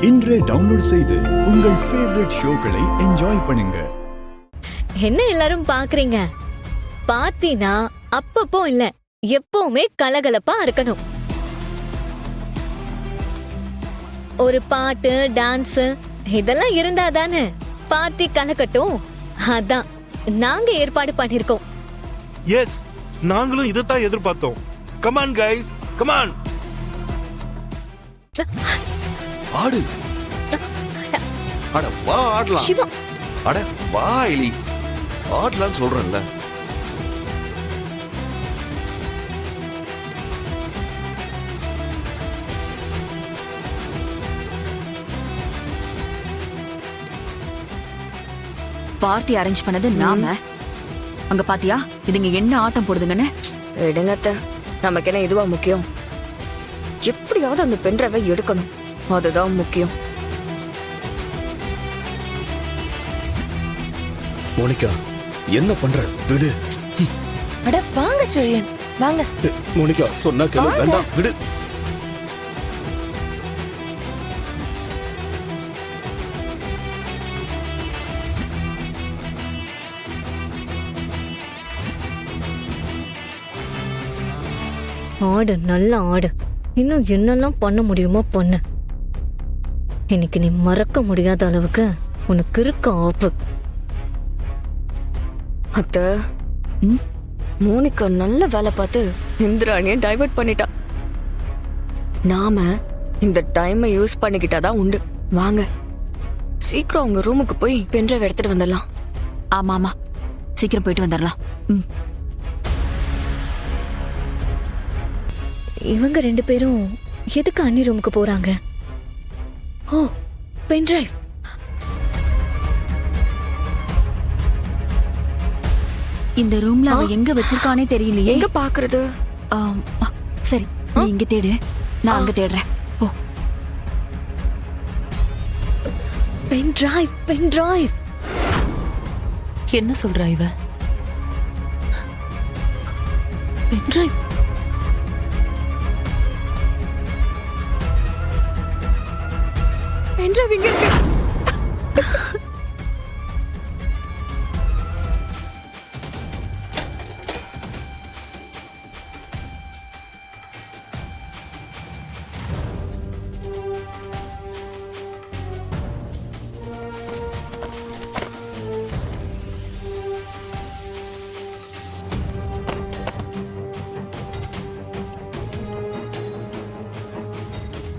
இன்றே டவுன்லோட் செய்து உங்கள் ஃபேவரட் ஷோக்களை என்ஜாய் பண்ணுங்க. என்ன எல்லாரும் பாக்குறீங்க? பார்ட்டினா அப்பப்போ இல்ல, எப்பவுமே கலகலப்பா இருக்கணும். ஒரு பாட்டு, டான்ஸ் இதெல்லாம் இருந்தா தானே பார்ட்டி கலக்கட்டும். அதான் நாங்க ஏற்பாடு பண்ணிருக்கோம். எஸ், நாங்களும் இதைத்தான் எதிர்பார்த்தோம். Come on guys, come on. ஆடு. அட வா ஆடலாம். சிவா, அட வா எலி, ஆடலாம் சொல்றேன்ல. பார்ட்டி அரேஞ்ச் பண்ணது நாம. அங்க பாத்தியா இதுங்க என்ன ஆட்டம் போடுதுங்கன்னு. எடுங்கத்த, நமக்கு என்ன இதுவா முக்கியம்? எப்படியாவது அந்த பென்ட்ரைவை எடுக்கணும், அதுதான் முக்கியம். மோனிகா, என்ன பண்ற? விடு. அட வாங்க செழியன், வாங்க. மோனிகா சொன்னா கேளு. வேண்டாம், விடு. ஆடு, நல்ல ஆடு. இன்னும் என்னெல்லாம் பண்ண முடியுமோ பண்ணு. இன்னைக்கு நீ மறக்க முடியாத அளவுக்கு உனக்கு இருக்க ஆப்பு. அத்த, மோனிகா நல்ல வேலை பார்த்து இந்திராணிய டைவர்ட் பண்ணிட்டா. நாம இந்த டைமை யூஸ் பண்ணிக்கிட்டாதான் உண்டு. வாங்க சீக்கிரம் உங்க ரூமுக்கு போய் பென்ட்ரைவ் எடுத்துட்டு வந்துடலாம். ஆமா ஆமா, சீக்கிரம் போயிட்டு வந்துடலாம். இவங்க ரெண்டு பேரும் எதுக்கு அண்ணி ரூமுக்கு போறாங்க? ஓ, பென்ட்ரைவ். இந்த ரூம்ல அவ எங்க வச்சிருக்கானே தெரியலையே. எங்க பாக்குறது? சரி, நீ இங்க தேடு, நான் அங்க தேடுறேன். ஓ, பென்ட்ரைவ், பென்ட்ரைவ். என்ன சொல்றா இவ? பென்ட்ரைவ்? பென்ட்ரைவ் இங்க இருக்கு.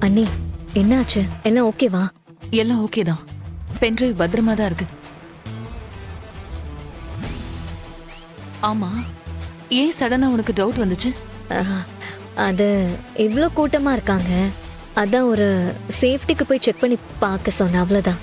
அண்ணி, என்னாச்சு? எல்லாம் ஓகேவா? எல்லாம் ஓகே தான். பென்ட்ரைவ் பத்திரமா தான் இருக்கு. ஆமா, ஏன் சடனா உனக்கு டவுட் வந்துச்சு? அது இவ்ளோ கூட்டமா இருக்காங்க, அதான் ஒரு சேஃப்டிக்கு போய் செக் பண்ணி பார்க்க சொன்ன, அவ்வளவுதான்.